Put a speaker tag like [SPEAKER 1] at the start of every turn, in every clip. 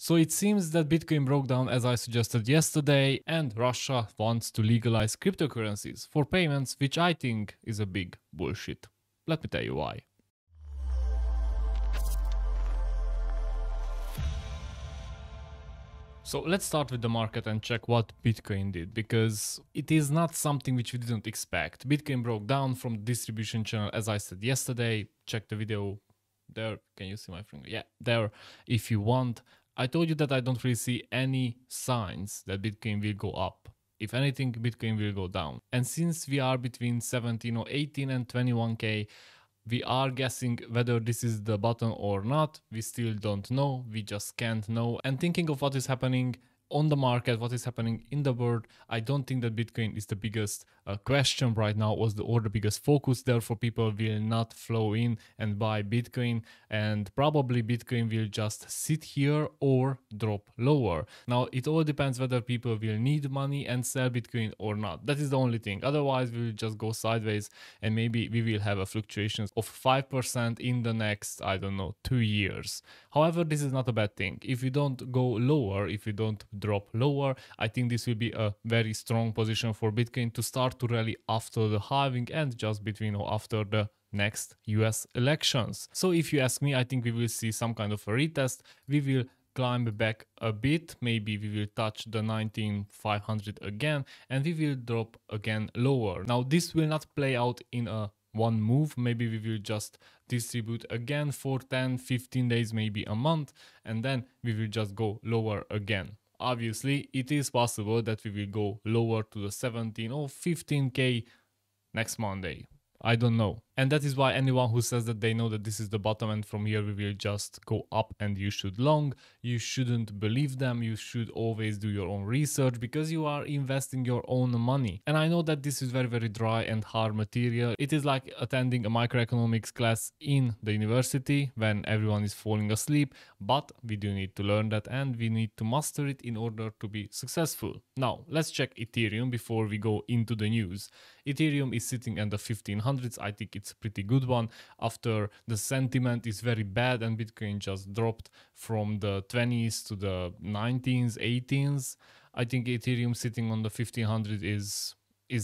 [SPEAKER 1] So it seems that Bitcoin broke down as I suggested yesterday, and Russia wants to legalize cryptocurrencies for payments, which I think is a big bullshit. Let me tell you why. So let's start with the market and check what Bitcoin did, because it is not something which we didn't expect. Bitcoin broke down from the distribution channel as I said yesterday. Check the video there. Can you see my finger? Yeah, there if you want. I told you that I don't really see any signs that Bitcoin will go up. If anything, Bitcoin will go down. And since we are between 17 or 18 and 21k, we are guessing whether this is the bottom or not. We still don't know. We just can't know. And thinking of what is happening on the market, what is happening in the world, I don't think that Bitcoin is the biggest question right now or the biggest focus. Therefore, people will not flow in and buy Bitcoin, and probably Bitcoin will just sit here or drop lower. Now, it all depends whether people will need money and sell Bitcoin or not. That is the only thing. Otherwise, we will just go sideways and maybe we will have a fluctuations of 5% in the next, I don't know, 2 years. However, this is not a bad thing. If you don't go lower, if you don't drop lower, I think this will be a very strong position for Bitcoin to start to rally after the halving and just between or after the next US elections. So if you ask me, I think we will see some kind of a retest. We will climb back a bit, maybe we will touch the 19,500 again, and we will drop again lower. Now this will not play out in a one move. Maybe we will just distribute again for 10-15 days, maybe a month, and then we will just go lower again. Obviously, it is possible that we will go lower to the 17 or 15k next Monday. I don't know. And that is why anyone who says that they know that this is the bottom and from here we will just go up and you should long, you shouldn't believe them. You should always do your own research because you are investing your own money. And I know that this is very, very dry and hard material. It is like attending a microeconomics class in the university when everyone is falling asleep, but we do need to learn that and we need to master it in order to be successful. Now, let's check Ethereum before we go into the news. Ethereum is sitting at the 1500s. I think it's a pretty good one after the sentiment is very bad and Bitcoin just dropped from the 20s to the 19s, 18s. I think Ethereum sitting on the 1500 is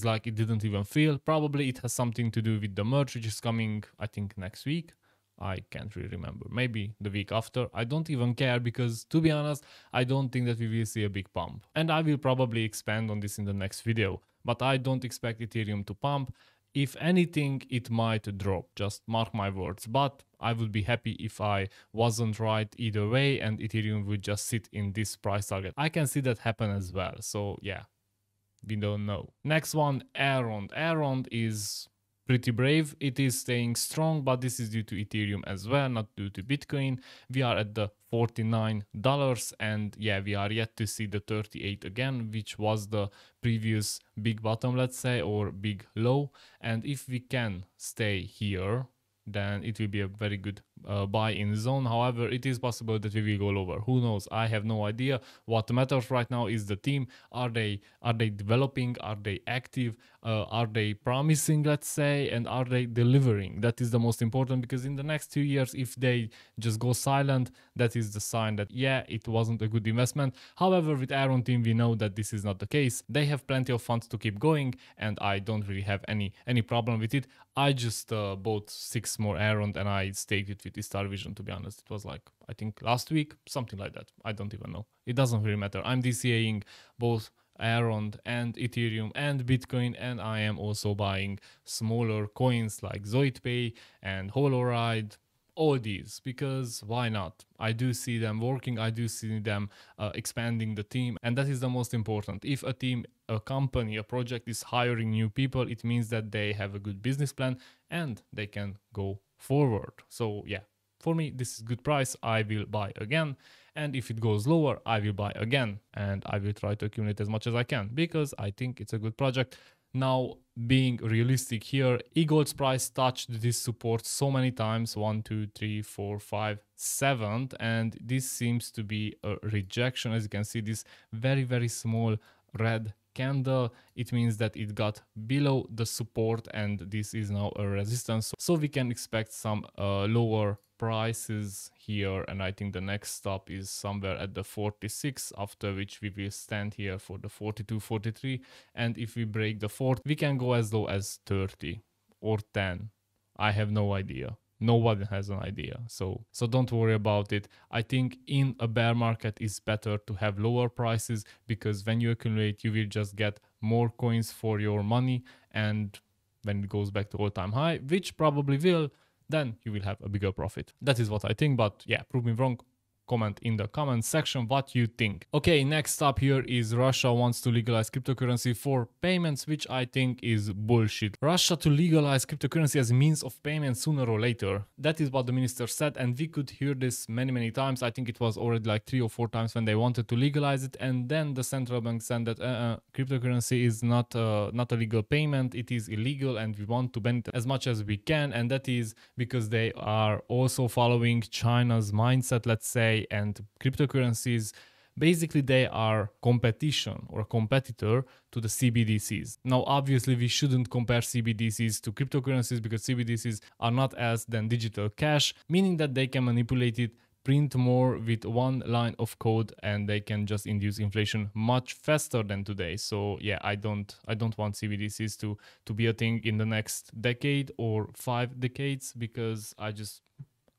[SPEAKER 1] like it didn't even feel. Probably it has something to do with the merge which is coming, I think, next week. I can't really remember. Maybe the week after. I don't even care because, to be honest, I don't think that we will see a big pump. And I will probably expand on this in the next video. But I don't expect Ethereum to pump. If anything, it might drop. Just mark my words. But I would be happy if I wasn't right either way and Ethereum would just sit in this price target. I can see that happen as well. So yeah, we don't know. Next one, elrond. Elrond is pretty brave. It is staying strong, but this is due to Ethereum as well, not due to Bitcoin. We are at the $49 and yeah, we are yet to see the 38 again, which was the previous big bottom, let's say, or big low. And if we can stay here, then it will be a very good buy-in zone. However, it is possible that we will go lower. Who knows? I have no idea. What matters right now is the team. Are they developing? Are they active? Are they promising, let's say? And are they delivering? That is the most important, because in the next 2 years, if they just go silent, that is the sign that, yeah, it wasn't a good investment. However, with elrond team, we know that this is not the case. They have plenty of funds to keep going, and I don't really have any problem with it. I just bought 6 more elrond and I staked it with the Star Vision, to be honest. It was like, I think last week, something like that. I don't even know. It doesn't really matter. I'm DCAing both elrond and Ethereum and Bitcoin, and I am also buying smaller coins like ZoidPay and Holoride, all these, because why not? I do see them working. I do see them expanding the team, and that is the most important. If a team, a company, a project is hiring new people, it means that they have a good business plan and they can go forward. So yeah, for me, this is good price. I will buy again. And if it goes lower, I will buy again. And I will try to accumulate as much as I can because I think it's a good project. Now, being realistic here, EGLD's price touched this support so many times, 1, 2, 3, 4, 5, 7, and this seems to be a rejection. As you can see, this very, very small red candle, it means that it got below the support and this is now a resistance. So we can expect some lower prices here, and I think the next stop is somewhere at the 46, after which we will stand here for the 42, 43, and if we break the 40, we can go as low as 30 or 10. I have no idea. No one has an idea, so don't worry about it. I think in a bear market it's better to have lower prices, because when you accumulate you will just get more coins for your money, and when it goes back to all-time high, which probably will, then you will have a bigger profit. That is what I think, but yeah, prove me wrong. Comment in the comment section what you think. Okay, next up here is Russia wants to legalize cryptocurrency for payments, which I think is bullshit. Russia to legalize cryptocurrency as a means of payment sooner or later. That is what the minister said, and we could hear this many times. I think it was already like 3 or 4 times when they wanted to legalize it, and then the central bank said that cryptocurrency is not a legal payment, it is illegal, and we want to ban it as much as we can, and that is because they are also following China's mindset, let's say. And cryptocurrencies, basically they are competition or a competitor to the CBDCs. Now obviously we shouldn't compare CBDCs to cryptocurrencies, because CBDCs are not as than digital cash, meaning that they can manipulate it, print more with one line of code, and they can just induce inflation much faster than today. So yeah, I don't want CBDCs to be a thing in the next decade or 5 decades, because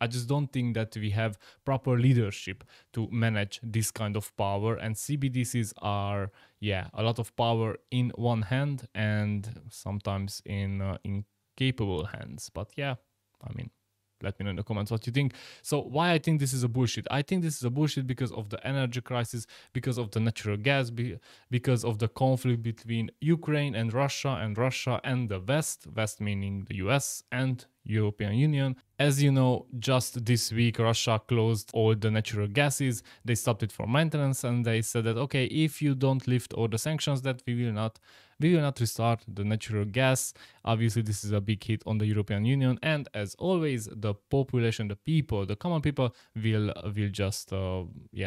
[SPEAKER 1] I just don't think that we have proper leadership to manage this kind of power, and CBDCs are, yeah, a lot of power in one hand and sometimes in incapable hands. But yeah, I mean, let me know in the comments what you think. So why I think this is a bullshit? I think this is a bullshit because of the energy crisis, because of the natural gas, because of the conflict between Ukraine and Russia and the West meaning the US and European Union. As you know, just this week Russia closed all the natural gases. They stopped it for maintenance, and they said that okay, if you don't lift all the sanctions, that we will not restart the natural gas. Obviously this is a big hit on the European Union, and as always the population, the people, the common people will just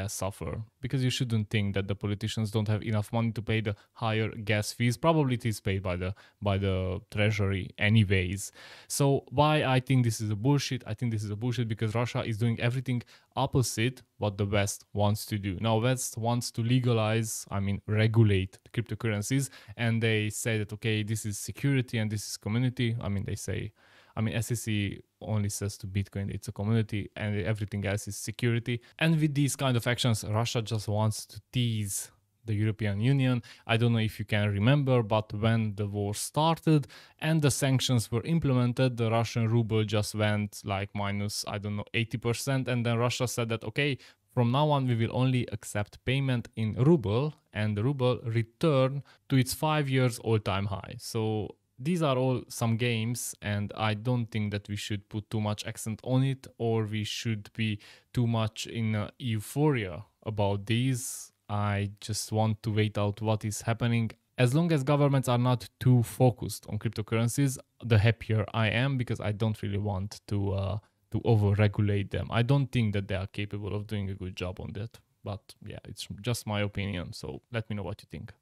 [SPEAKER 1] suffer, because you shouldn't think that the politicians don't have enough money to pay the higher gas fees. Probably it is paid by the treasury anyways. So why I think this is a bullshit? I think this is a bullshit because Russia is doing everything opposite what the West wants to do. Now West wants to legalize, I mean regulate cryptocurrencies, and they say that okay, this is security and this is community. I mean SEC only says to Bitcoin it's a community, and everything else is security. And with these kind of actions, Russia just wants to tease the European Union. I don't know if you can remember, but when the war started and the sanctions were implemented, the Russian ruble just went like minus, I don't know, 80%. And then Russia said that, okay, from now on, we will only accept payment in ruble, and the ruble returned to its 5 years all-time high. So these are all some games, and I don't think that we should put too much accent on it, or we should be too much in euphoria about these. I just want to wait out what is happening. As long as governments are not too focused on cryptocurrencies, the happier I am, because I don't really want to over-regulate them. I don't think that they are capable of doing a good job on that. But yeah, it's just my opinion, so let me know what you think.